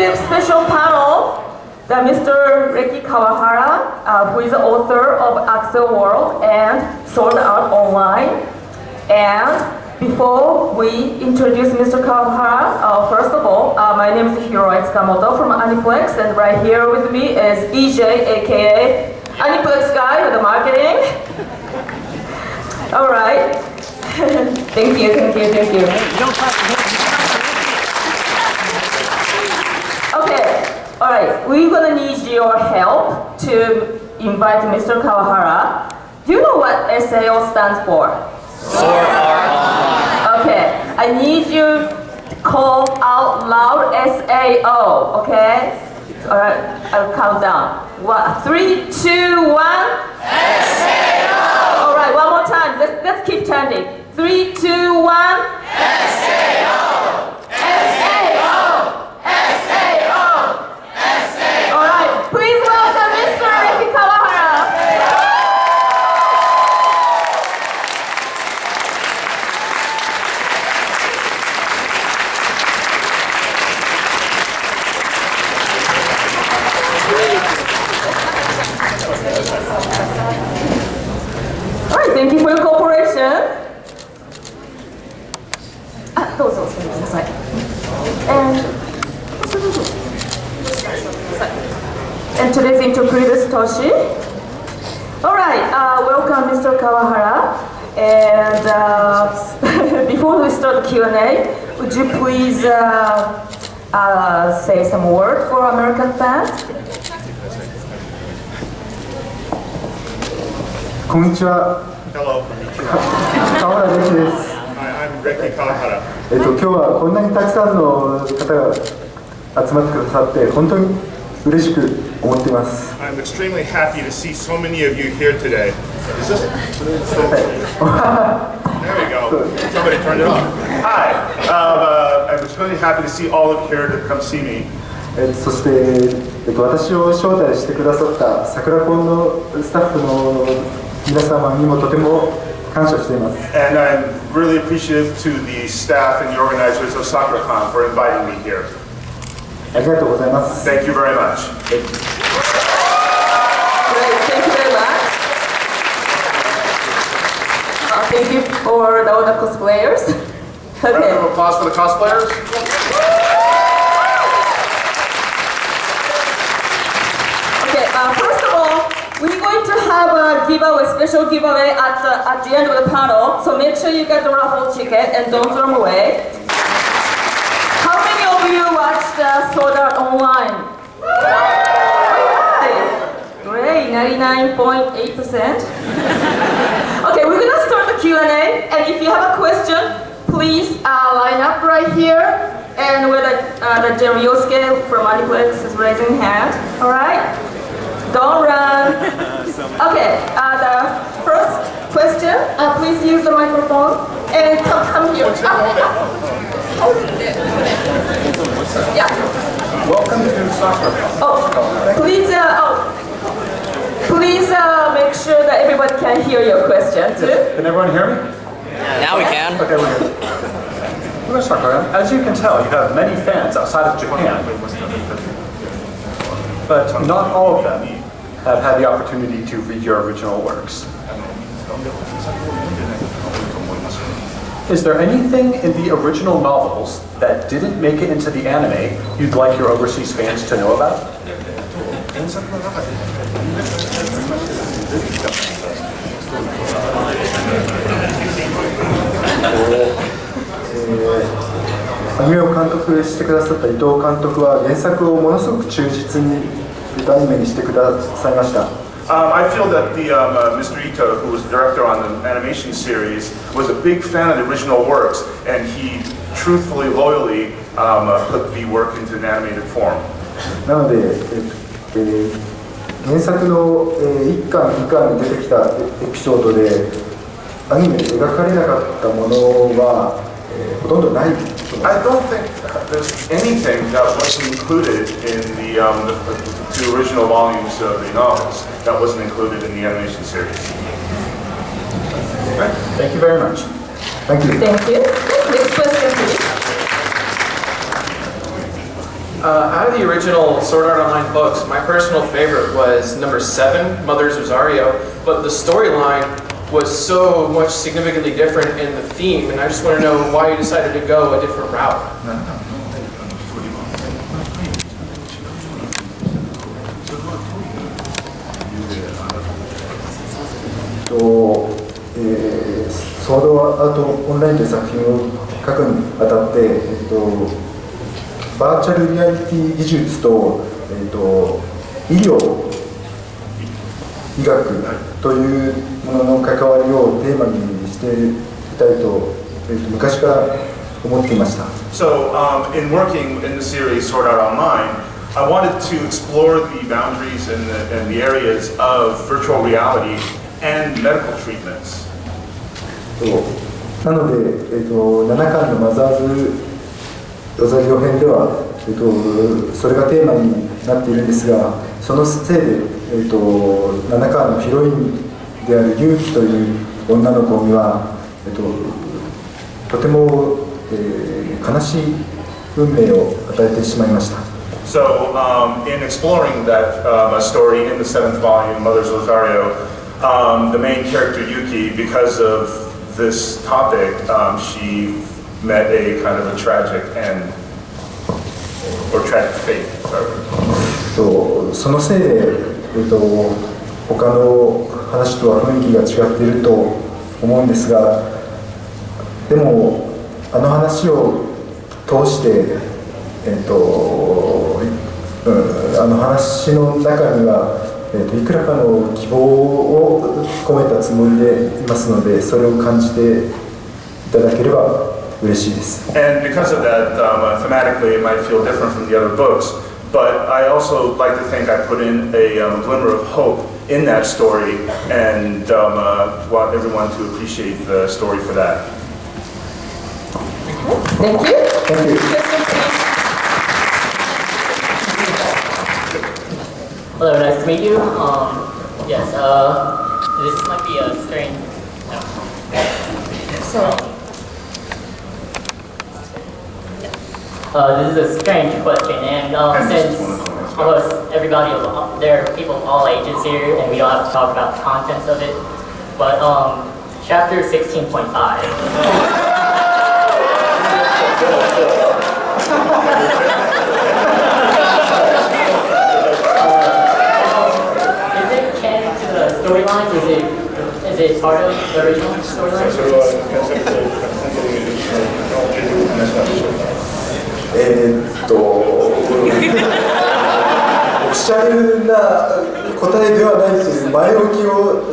introduce special panel, Mr. Reki Kawahara, who is the author of Axel World and Sword Art Online. And before we introduce Mr. Kawahara, first of all, my name is Hiroi Tsukamoto from Aniplex, and right here with me is EJ, aka Aniplex guy with the marketing. All right. Thank you. Okay. All right. We're gonna need your help to invite Mr. Kawahara. Do you know what SAO stands for? Sword Art Online. Okay. I need you to call out loud SAO. Okay. All right. I'll count down. 3, 2, 1. SAO. All right. One more time. Let's keep chanting. 3, 2, 1. SAO. SAO. SAO. SAO. All right. Please welcome Mr. Reki Kawahara. All right. Thank you for your cooperation. And today's interpreter is Toshi. All right, welcome Mr. Kawahara. And before we start the Q&A, would you please say some word for American fans? こんにちは。 Hello, 川原レキです。 I'm Reki Kawahara. 今日はこんなにたくさんの方が集まってくださって本当に嬉しく思っています。 I'm extremely happy to see so many of you here today. Is this? There we go. Somebody turned it off. Hi. I'm extremely happy to see all of you here to come see me. そして、私を招待してくださったSakura-Conのスタッフの皆様にもとても感謝しています。 And I'm really appreciative to the staff and the organizers of Sakura-Con for inviting me here. ありがとうございます。 Thank you very much. Great, thank you very much. Thank you for all the cosplayers. Round Okay. of applause for the cosplayers. Okay, first of all, we're going to have a giveaway, special giveaway at the end of the panel. So make sure you get the raffle ticket and don't throw them away. How many of you watched Sword Art Online? Great, 99.8%. Okay, we're gonna start the Q&A, and if you have a question, please line up right here. And with the Jeremy Yosuke from Aniplex is raising hand. All right. Don't run. Okay, the first question, please use the microphone and come here. Yeah. Welcome to Sakura-Con. Oh, please make sure that everybody can hear your question too. Can everyone hear me? Now we can. Okay, we're good. Sakura, as you can tell, you have many fans outside of Japan, but not all of them have had the opportunity to read your original works. Is there anything in the original novels that didn't make it into the anime you'd like your overseas fans to know about? Oh. アニメを監督してくださった伊藤監督は原作をものすごく忠実にアニメにしてくださいました。 I feel that the Mr. Ito, who was the director on the animation series, was a big fan of the original works, and he truthfully, loyally put the work into an animated form. なので、原作の1巻、2巻に出てきたエピソードでアニメで描かれなかったものはほとんどない。 I don't think there's anything that wasn't included in the two original volumes of the novels that wasn't included in the animation series. Right. Thank you very much. Thank you. Thank you. Next question, please. Out of the original Sword Art Online books, my personal favorite was number 7, Mother's Rosario, but the storyline was so much significantly different in the theme, and I just want to know why you decided to go a different route. ソードアートオンラインという作品を書くにあたって、バーチャルリアリティ技術と、医療、医学というものの関わりをテーマにしていきたいと、昔から思っていました。So, in working in the series Sword Art Online, I wanted to explore the boundaries and the areas of virtual reality and medical treatments. なので、7巻のマザーズ・ロザリオ編では、それがテーマになっているんですが、そのせいで、7巻のヒロインであるユウキという女の子には、とても、悲しい運命を与えてしまいました。So, in exploring that story in the 7th volume, Mother's Rosario, the main character Yuki, because of this topic, she met a kind of a tragic end, or tragic fate. そのせいで、他の話とは雰囲気が違っていると思うんですが、でもあの話を通して、あの話の中にはいくらかの希望を込めたつもりでいますので、それを感じていただければ嬉しいです。And because of that, thematically, it might feel different from the other books. But I also like to think I put in a glimmer of hope in that story, and want everyone to appreciate the story for that. Thank you. Thank you. Hello, nice to meet you. Yes, this might be a strange. This is a strange question, and since almost everybody, there are people of all ages here, and we don't have to talk about the contents of it, but chapter 16.5. Storyline? Is it part of the original storyline? オフィシャルな答えではないという前置きを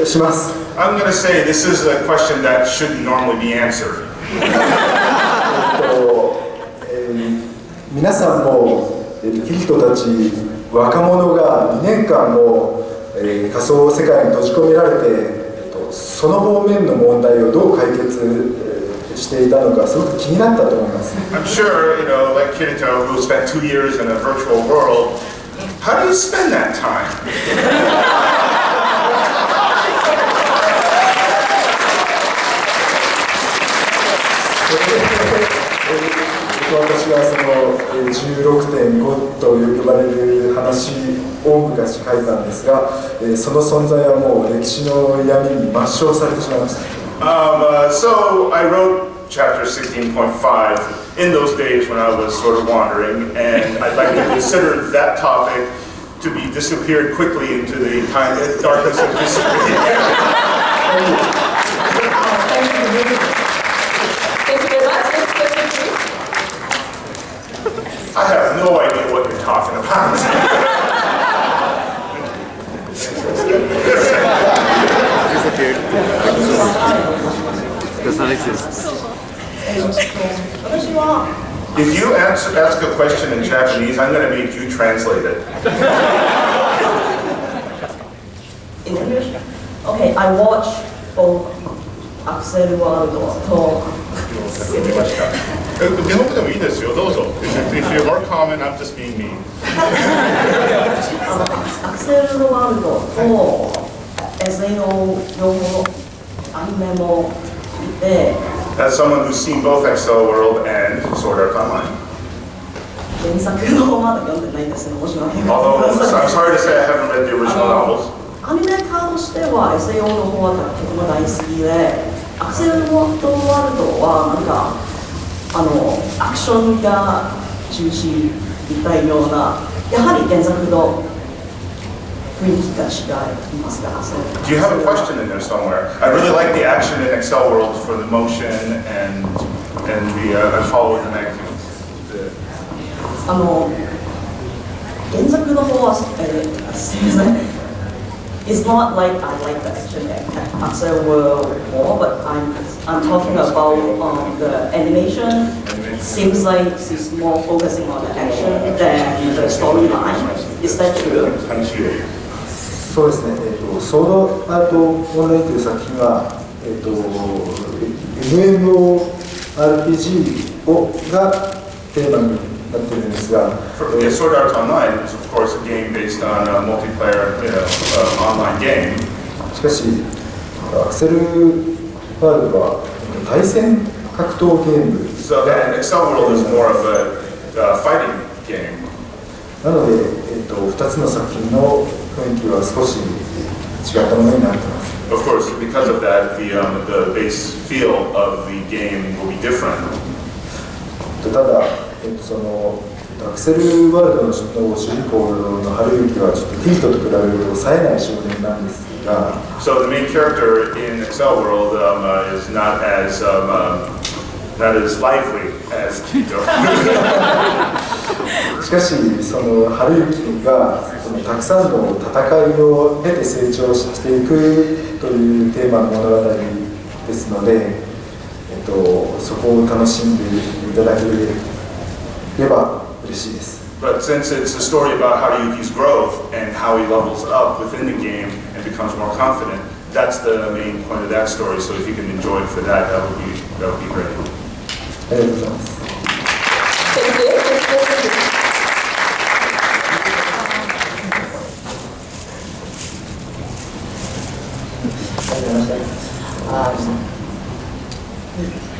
します。I'm going to say this is a question that shouldn't normally be answered. 皆さんもキリトたち若者が2年間も仮想世界に閉じ込められて、その方面の問題をどう解決していたのかすごく気になったと思います。I'm sure, like Kirito, who spent 2 years in a virtual world, how do you spend that time? 私はその16.5と呼ばれる話を昔書いたんですが、その存在はもう歴史の闇に抹消されてしまいました。So I wrote chapter 16.5 in those days when I was sort of wandering, and I'd like to consider that topic to be disappeared quickly into the time of darkness of history. Thank you very much. Next question, please. I have no idea what you're talking about. Disappeared. Does not exist. If you ask a question in Japanese, I'm going to make you translate it. In English? Okay, I watch both Axel World to 日本語でもいいですよ、どうぞ。If you are common, I'm just being mean. アクセルワールドと SAO 両方アニメも見て As someone who's seen both Excel World and Sword Art Online. 原作のまだ読んでないんですけど、申し訳ない。 Although I'm sorry to say I haven't read the original novels. アニメ化としては SAO の方はとても大好きで、アクセルワールドはなんかアクションが中心みたいような、やはり原作の雰囲気が違いますから。Do you have a question in there somewhere? I really like the action in Excel World for the motion and I followed the magazines. 原作の方はすみません。It's not like I like the action Excel World more, but I'm talking about the animation. Seems like it's more focusing on the action than the storyline. Is that true? そうですね、ソードアートオンラインという作品は、MMORPG がテーマになっているんですが、Sword Art Online is of course a game based on a multiplayer, online game. しかし、アクセルワールドは対戦格闘ゲーム So then Excel World is more of a fighting game. なので、2つの作品の雰囲気は少し違ったものになっています。Of course, because of that, the base feel of the game will be different. ただ、そのアクセルワールドの主人公の春雪はちょっとティートと比べると冴えない少年なんですが、So the main character in Excel World is not as lively as Tito. しかし、その春雪がそのたくさんの戦いを経て成長していくというテーマの物語ですので、そこを楽しんでいただければ嬉しいです。But since it's a story about Haruyuki's growth and how he levels up within the game and becomes more confident, that's the main point of that story. So if you can enjoy it for that, that would be great. ありがとうございます。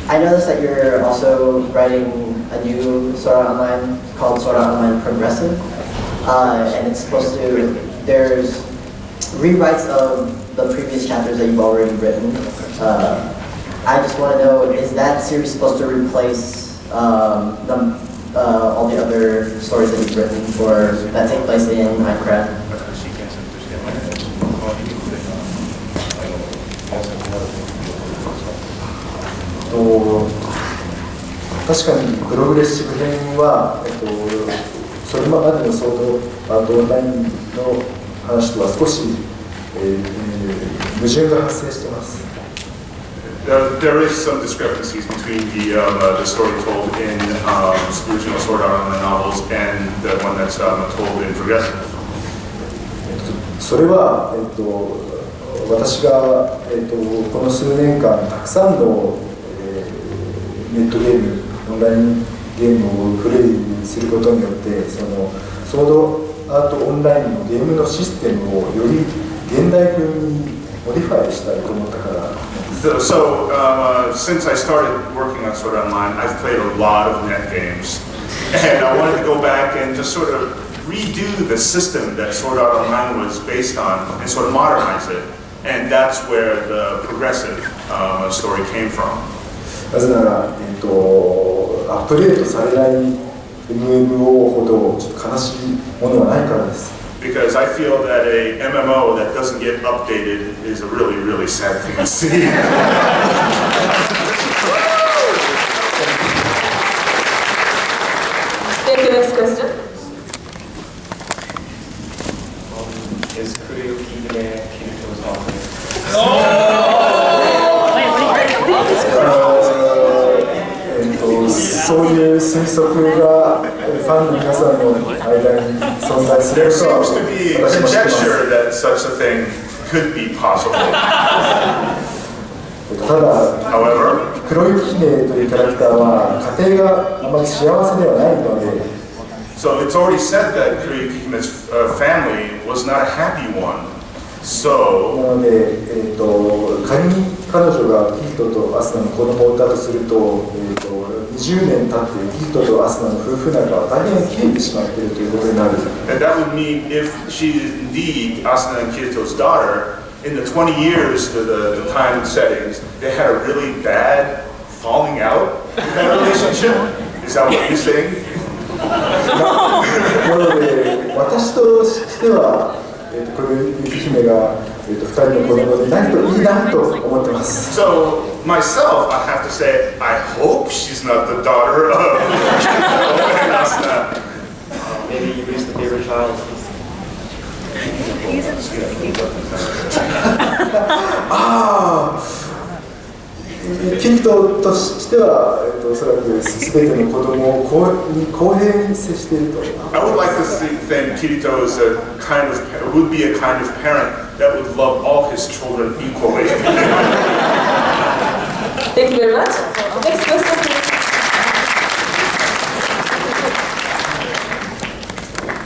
I noticed that you're also writing a new Sword Art Online called Sword Art Online Progressive, and it's supposed to, there's rewrites of the previous chapters that you've already written. I just want to know, is that series supposed to replace all the other stories that you've written or that take place in Minecraft? 確かにプログレッシブ編は、それまでのソードアートオンラインの話とは少し、矛盾が発生しています。There is some discrepancies between the story told in original Sword Art Online novels and the one that's told in Progressive. それは、私が、この数年間たくさんの、ネットゲーム、オンラインゲームをプレイすることによってそのソードアートオンラインのゲームのシステムをより現代風にモディファイしたいと思ったから。So since I started working on Sword Art Online, I've played a lot of net games, and I wanted to go back and just sort of redo the system that Sword Art Online was based on and sort of modernize it, and that's where the progressive story came from. なぜなら、アップデートされない MMO ほどちょっと悲しいものはないからです。Because I feel that a MMO that doesn't get updated is a really, really sad thing to see. Thank you. Next question. Is Kuriyuki the Kirito's author? そういう推測がファンの皆さんの間に存在することは There seems to be a 私も知ってます。 conjecture that such a thing could be possible. ただ、 However, 黒雪姫というキャラクターは家庭があまり幸せではないので、 so it's already said that Kuriyuki's family was not a happy one. So なので、仮に彼女がキリトとアスナの子供だとすると、20年経ってキリトとアスナの夫婦仲は大変切れてしまっているということになる。And that would mean if she is indeed Asuna and Kirito's daughter, in the 20 years, the time and settings, they had a really bad falling out in that relationship. Is that what you're saying? なので、私としては、この雪姫が、2人の子供になるといいなと思ってます。So, myself, I have to say, I hope she's not the daughter of Asuna. Maybe you raised the favorite child. キリトとしては、おそらく全ての子供を公平に接していると。I would like to think Kirito is would be a kind of parent that would love all his children equally. Thank you very much. Next question, please.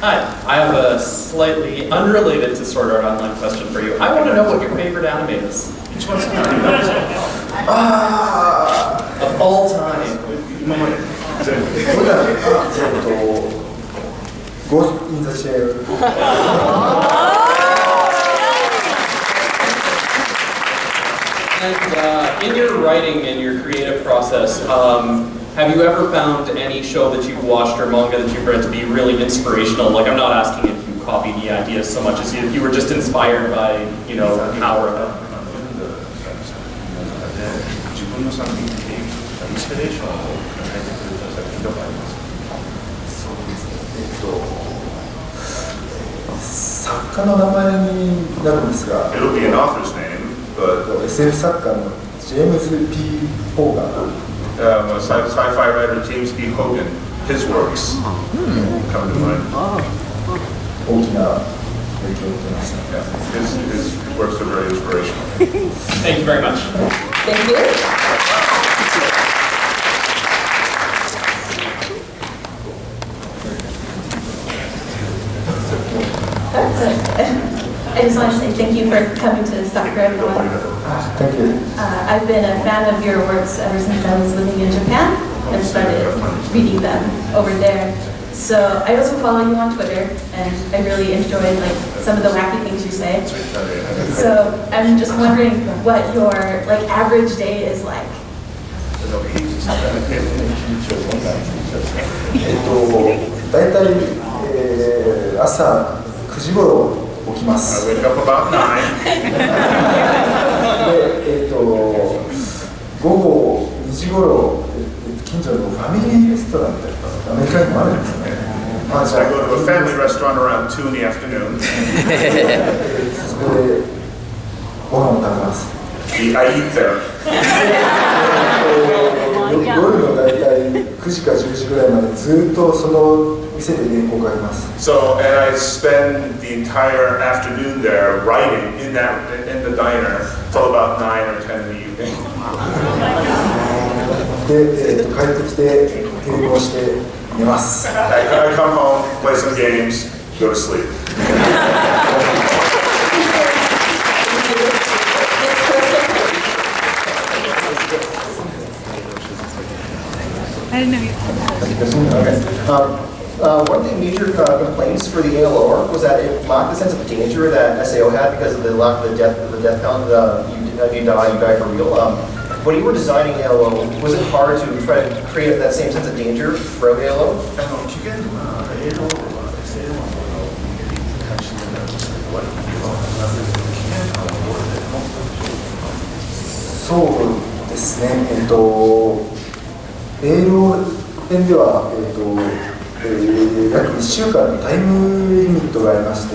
Hi, I have a slightly unrelated to Sword Art Online question for you. I want to know what your favorite anime is. Which one's not? Of all time. ゴースト・イン・ザ・シェル。And in your writing, in your creative process, have you ever found any show that you've watched or manga that you've read to be really inspirational? Like, I'm not asking if you copied the ideas so much as if you were just inspired by, you know, the power of it. 自分の作品にインスピレーションを与えてくれた作品とかありますか？そうですね。作家の名前になるんですが、 It'll be an author's name, but SF 作家のジェームズ・ P. ホーガン。sci-fi writer James B. Hogan, his works come to mind. 大きな影響を受けました。Yeah, his works are very inspirational. Thank you very much. Thank you. I just want to say thank you for coming to Sakura-Con. Thank you. I've been a fan of your works ever since I was living in Japan and started reading them over there. So I also follow you on Twitter, and I really enjoyed some of the wacky things you say. So I'm just wondering what your average day is like. 大体、朝9時頃起きます。 I wake up about 9. で、午後2時頃、近所のファミリーレストランってアメリカにもあるんですね。I go to a family restaurant around 2 in the afternoon. そこでご飯を食べます。I eat there. 夜の大体9時か10時ぐらいまでずっとその店で原稿を書きます。 So, and I spend the entire afternoon there writing in the diner till about 9 or 10 in the evening. で、帰ってきてゲームをして寝ます。 I come home, play some games, go to sleep. I didn't know you. One of the major complaints for the ALO arc was that it mocked the sense of danger that SAO had because of the lack of the death count. You die for real. When you were designing ALO, was it hard to try to create that same sense of danger throughout ALO? そうですね。営業編では、約1週間のタイムリミットがありまして、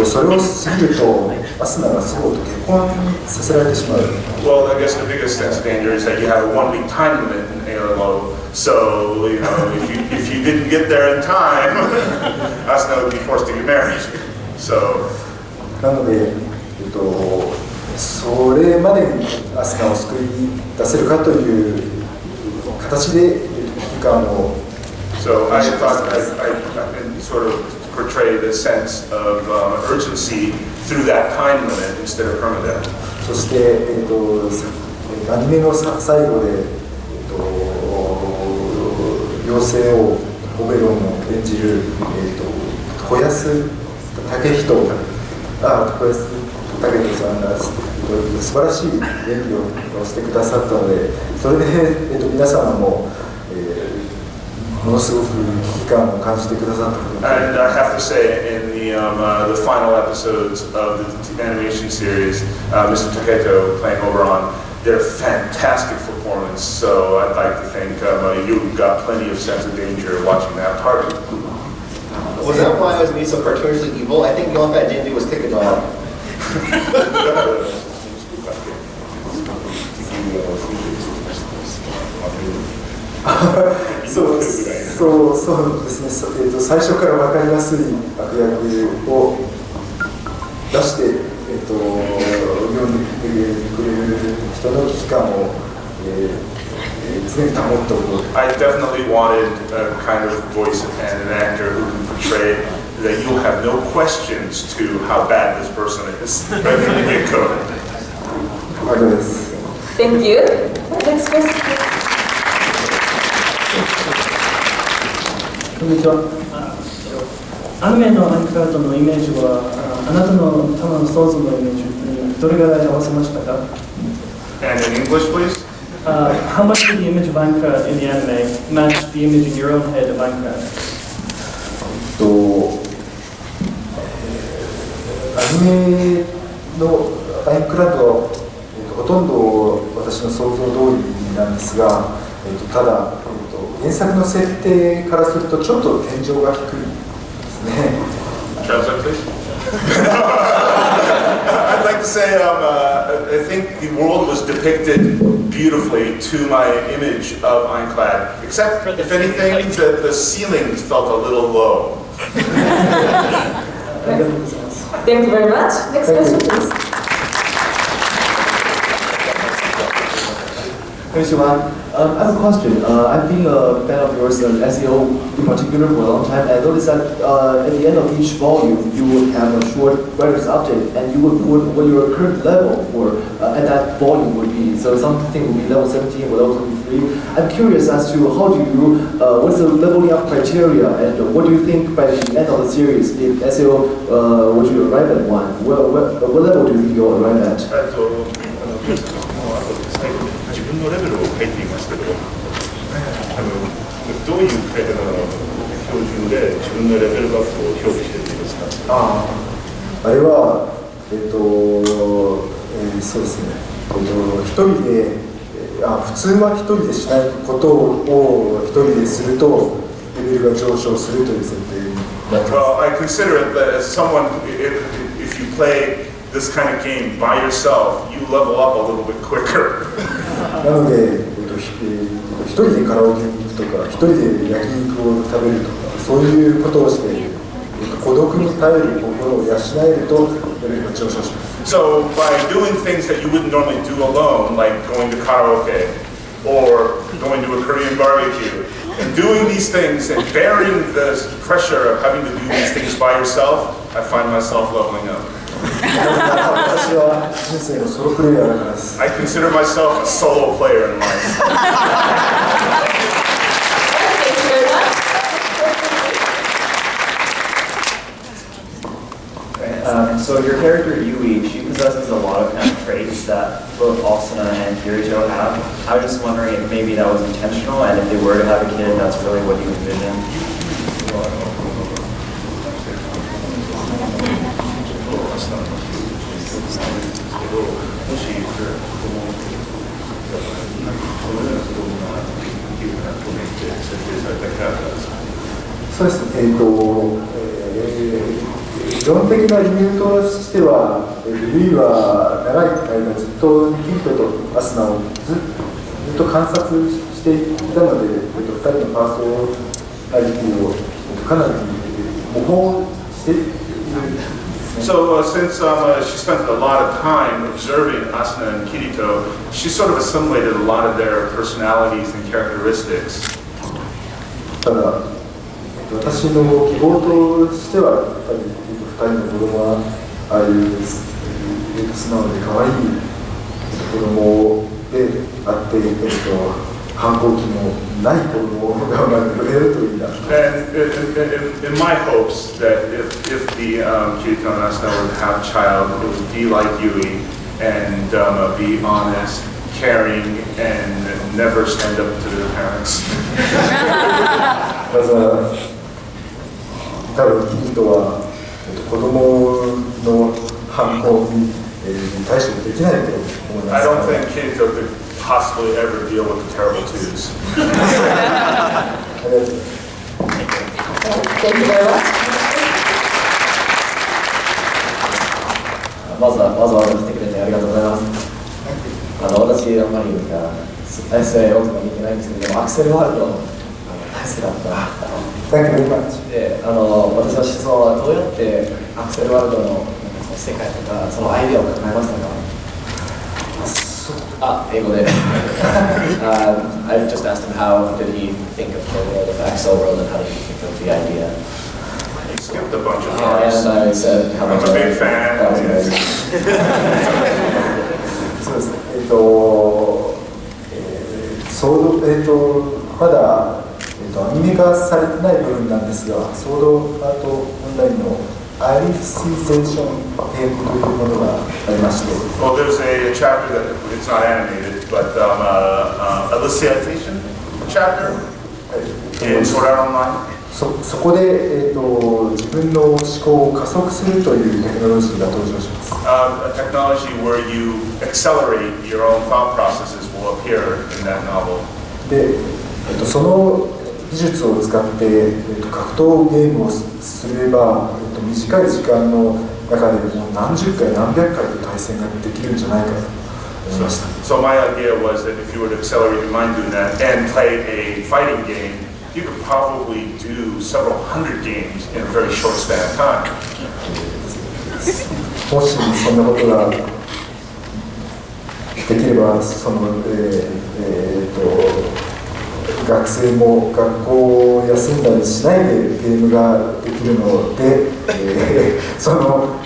それを過ぎるとアスナがソロと結婚させられてしまう。 Well, I guess the biggest sense of danger is that you have a 1-week time limit in ALO. So, you know, if you didn't get there in time, Asuna would be forced to get married. So, なので、それまでにアスナを救い出せるかという形で期間を。 So I thought I sort of portray the sense of urgency through that time limit instead of permadeath. そして、アニメの最後で、妖精をオベロンを演じる、小安武人さんが素晴らしい演技をしてくださったので、それで、皆様も、ものすごく危機感を感じてくださったこと。 And I have to say, in the final episodes of the animation series, Mr. Taketo playing Oberon, they're fantastic performance. So I'd like to think you got plenty of sense of danger watching that part. Was that why I was made so cartoonishly evil? I think the only thing I didn't do was kick a dog. そうですね、最初から分かりやすい悪役を出して、読んでくれる人の危機感を、常に保っておく。 I definitely wanted a kind of voice and an actor who can portray that you'll have no questions to how bad this person is right from the get-go. Thank you. Next question. こんにちは。アニメのアニカートのイメージは、あなたの頭の想像のイメージにどれぐらい合わせましたか？ And in English, please. How much did the image of Minecraft in the anime match the image in your own head of Minecraft? アニメのマインクラフトは、ほとんど私の想像通りなんですが、ただ、原作の設定からするとちょっと天井が低いですね。Translate, please. I'd like to say I think the world was depicted beautifully to my image of Ironclad, except if anything, the ceilings felt a little low. Thank you very much. Next question, please. こんにちは。I have a question. I've been a fan of yours, SEO in particular, for a long time. And I noticed that at the end of each volume, you would have a short writer's update, and you would put what your current level for at that volume would be. So something would be level 17 or level 23. I'm curious as to how do you, what's the leveling up criteria, and what do you think by the end of the series, if SEO would you arrive at one? What level do you think you'll arrive at? 自分のレベルを書いていますけど、どういう標準で自分のレベルアップを表記しているんですか？あれは、そうですね、一人で、普通は一人でしないことを一人でするとレベルが上昇するという設定になってます。Well, I consider it that as someone, if you play this kind of game by yourself, you level up a little bit quicker. なので、一人でカラオケに行くとか、一人で焼肉を食べるとか、そういうことをして、孤独に耐える心を養えるとレベルが上昇します。So by doing things that you wouldn't normally do alone, like going to karaoke or going to a Korean barbecue, and doing these things and bearing the pressure of having to do these things by yourself, I find myself leveling up. 私は人生のソロプレイヤーだからです。I consider myself a solo player in life. So your character Yui, she possesses a lot of kind of traits that both Asuna and Kirito have. I was just wondering if maybe that was intentional, and if they were to have a kid, that's really what you envision. そうですね、基本的な理由としては、ユイは長い間ずっとキリトとアスナをずっと観察していたので、2人のパーソナリティをかなり模倣しているんですね。So since she spent a lot of time observing Asuna and Kirito, she sort of assimilated a lot of their personalities and characteristics. ただ私の希望としてはやっぱり2人の子供はああいう素直で可愛い子供であって、反抗期のない子供が生まれるといいな。And in my hopes that if the Kirito and Asuna were to have a child, it would be like Yui and be honest, caring, and never stand up to their parents. まずは多分キリトは子供の反抗に対処できないと思います。I don't think Kirito could possibly ever deal with the terrible twos. Thank you very much. まずは来てくれてありがとうございます。私あんまりSAO とか見てないんですけど、アクセルワールド大好きだった。Thank you very much. で、私の質問はどうやってアクセルワールドの世界とかそのアイデアを考えましたか？英語で。I just asked him how did he think of the world of Axel World and how did he think of the idea. He skipped a bunch of parts. And I said how much I'm a big fan. That was amazing. そうですね。まだ、アニメ化されてない部分なんですが、ソードアートオンラインのアリシゼーション編というものがありまして。Well, there's a chapter that it's not animated, but Alicization chapter in Sword Art Online. そこで、自分の思考を加速するというテクノロジーが登場します。A technology where you accelerate your own thought processes will appear in that novel. で、その技術を使って、格闘ゲームをすれば、短い時間の中でもう何十回何百回と対戦ができるんじゃないかと思いました。So my idea was that if you were to accelerate your mind doing that and play a fighting game, you could probably do several hundred games in a very short span of time. もしそんなことができれば、学生も学校を休んだりしないでゲームができるので、その、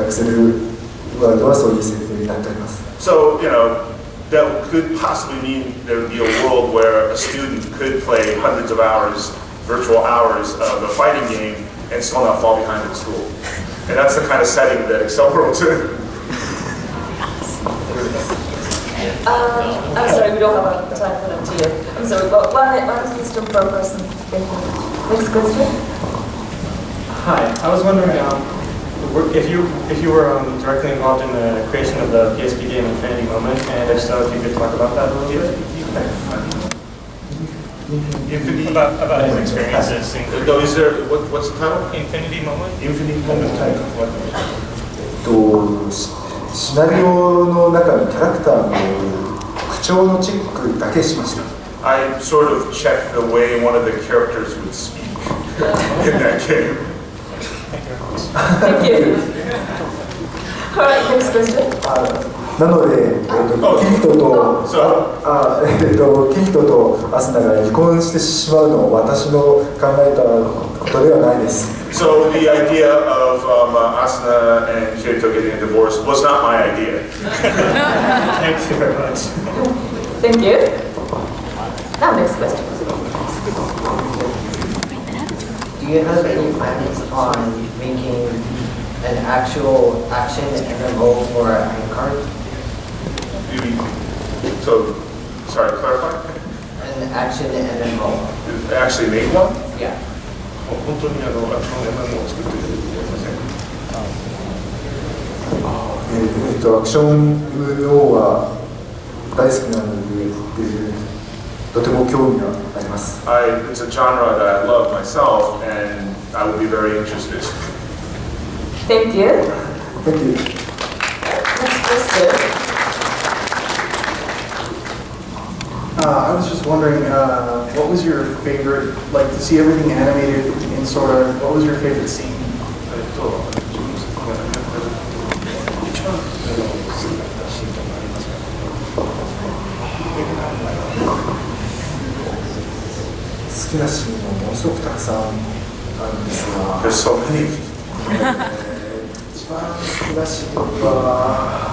アクセルワールドはそういう設定になっております。So, that could possibly mean there would be a world where a student could play hundreds of hours, virtual hours of a fighting game and still not fall behind in school. And that's the kind of setting that Excel World's in. I'm sorry, we don't have time for that to you. I'm sorry, but one question per person. Next question. Hi, I was wondering if you were directly involved in the creation of the PSP game Infinity Moment, and if so, if you could talk about that a little bit. Infinity about his experiences. No, is there what's the title? Infinity Moment. Infinity Moment. シナリオの中のキャラクターの口調のチェックだけしました。I sort of checked the way one of the characters would speak in that game. Thank you. Alright, next question. なので、キリトとアスナが離婚してしまうのは私の考えたことではないです。So the idea of Asuna and Kirito getting a divorce was not my idea. Thank you very much. Thank you. Now next question. Do you have any plans on making an actual action MMO for a card? So, sorry, clarify? An action MMO. Actually made one? Yeah. 本当にアクション MMO を作っているんですね。アクション MMO は大好きなので、とても興味があります。It's a genre that I love myself, and I would be very interested. Thank you. Thank you. Next question. I was just wondering, what was your favorite, like to see everything animated in Sora, what was your favorite scene? 好きなシーンもものすごくたくさんあるんですが。There's so many. 番クラシックは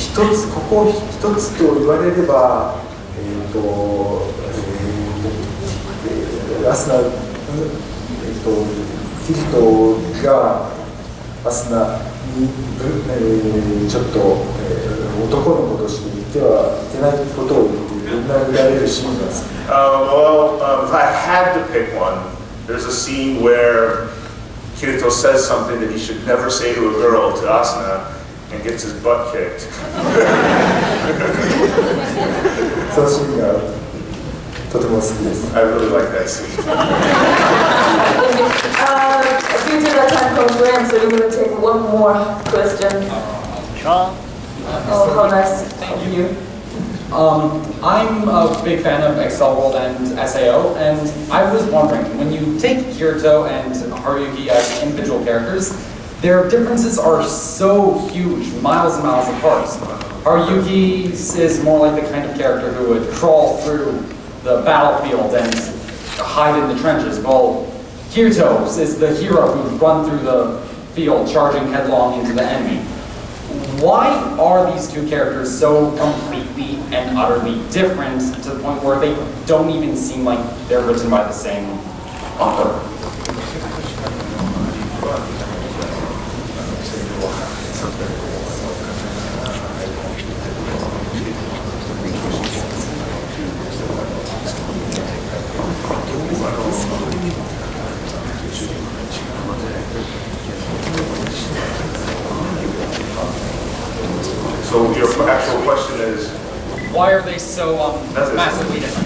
一つと言われればアスナキリトがアスナに、ちょっと、男の子として言ってはいけないことを言られるシーンが好き。If I had to pick one, there's a scene where Kirito says something that he should never say to a girl, to Asuna, and gets his butt kicked. そのシーンがとても好きです。I really like that scene. Due to the time constraint, so we're going to take one more question. Oh, how nice of you. I'm a big fan of Excel World and SAO, and I was wondering, when you take Kirito and Haruyuki as individual characters, their differences are so huge, miles and miles apart. Haruyuki is more like the kind of character who would crawl through the battlefield and hide in the trenches, while Kirito is the hero who would run through the field, charging headlong into the enemy. Why are these two characters so completely and utterly different to the point where they don't even seem like they're written by the same author? So your actual question is, why are they so massively different?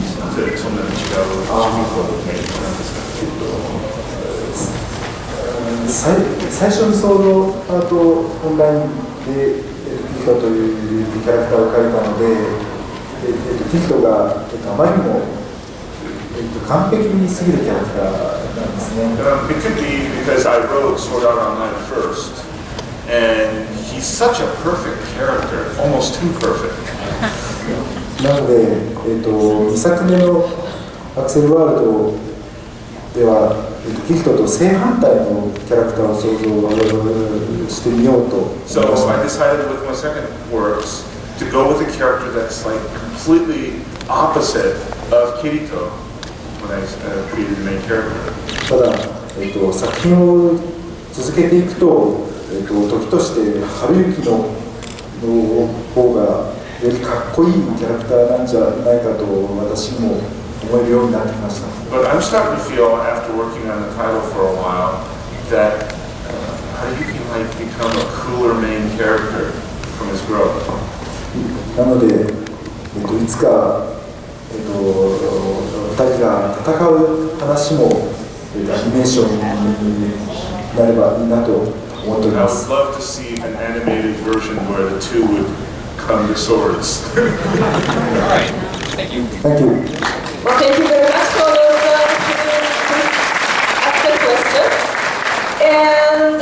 最初にそのパートオンラインでキリトというキャラクターを描いたので、キリトがあまりにも完璧に過ぎるキャラクターなんですね。It could be because I wrote Sword Art Online first, and he's such a perfect character, almost too perfect. なので、2作目のアクセルワールドでは、キリトと正反対のキャラクターを想像してみようと思いました。So I decided with my second works to go with a character that's like completely opposite of Kirito when I created the main character. ただ、作品を続けていくと、時として春雪の方がよりかっこいいキャラクターなんじゃないかと私にも思えるようになってきました。But I'm starting to feel, after working on the title for a while, that Haruyuki might become a cooler main character from his growth. なので、いつか、2人が戦う話もアニメーションになればいいなと思っております。I would love to see an animated version where the two would come to swords. All right, thank you. Thank you. Well, thank you very much for those excellent questions. And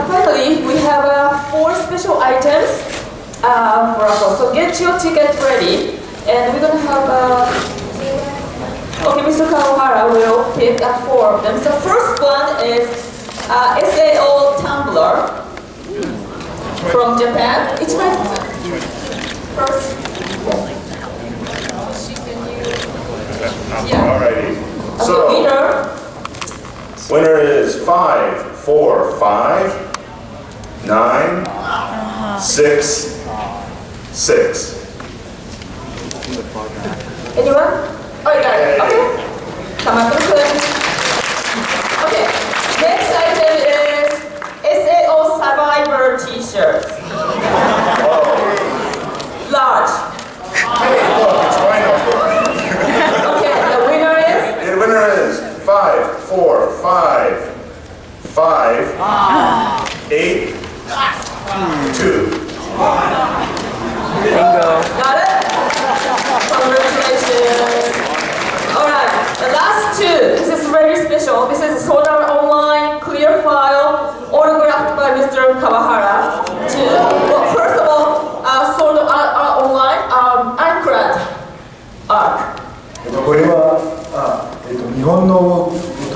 finally, we have 4 special items for us. So get your ticket ready, and we're going to have okay, Mr. Kawahara will pick 4 of them. So first one is SAO Tumblr from Japan. It's my first. Yeah. Alrighty. Okay, So, winner is 5, 4, 5, 9, 6, 6. Anyone? Oh, you got it. Okay. Come on, good. Okay. Next item is SAO Survivor T-shirts. Large. Hey, look, it's Rhino. Okay, the winner is? The winner is 5, 4, 5, 5, 8, 2. Bingo. Got it? Congratulations. Alright, the last 2. This is very special. This is a Sword Art Online clear file autographed by Mr. Kawahara. Well, first of all, Sword Art Online Uncrad Arc. これは日本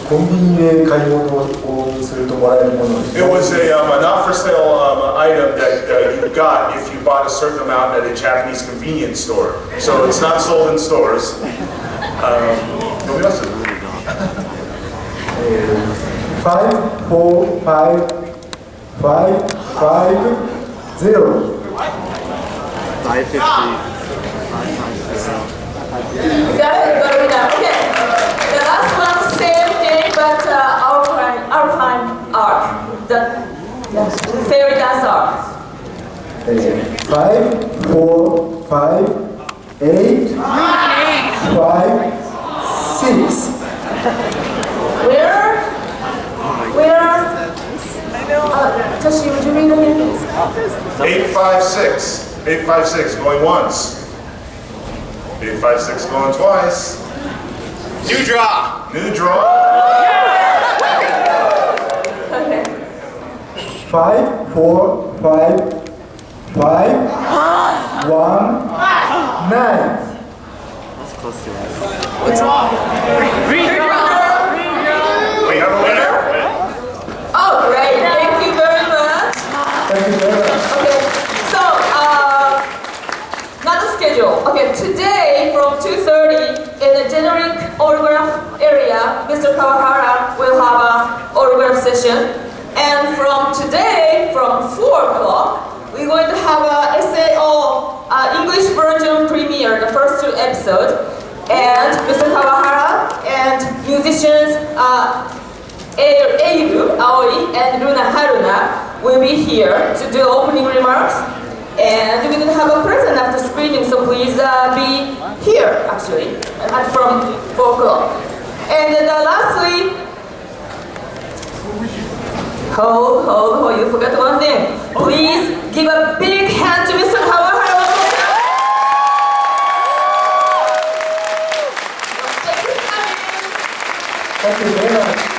コンビニで買い物をするともらえるものです。 It was a not for sale item that you got if you bought a certain amount at a Japanese convenience store. So it's not sold in stores. Nobody else is. 5, 4, 5, 5, 5, 0. 550. Got it? Got it now. Okay. The last one, same thing, but Alpine arc. The fairy dance arc. 5, 4, 5, 8, 5, 6. Where? Toshi, would you read again? 856. 856 going once. 856 going twice. New draw. New draw. Okay. 5, 4, 5, 5, 1, 9. That's close to us. What's wrong? We have a winner. Oh, great. Thank you very much. Thank you very much. Okay, so, not the schedule. Okay, today from 2:30 in the generic autograph area, Mr. Kawahara will have an autograph session. And from today, from 4 o'clock, we're going to have a SAO English version premiere, the first 2 episodes. And Mr. Kawahara and musicians Eiru, Aoi, and Runa Haruna will be here to do opening remarks. And we're going to have a present after screening, so please be here, actually, from 4 o'clock. And then lastly, hold, you forgot one thing. Please give a big hand to Mr. Kawahara. Thank you very much.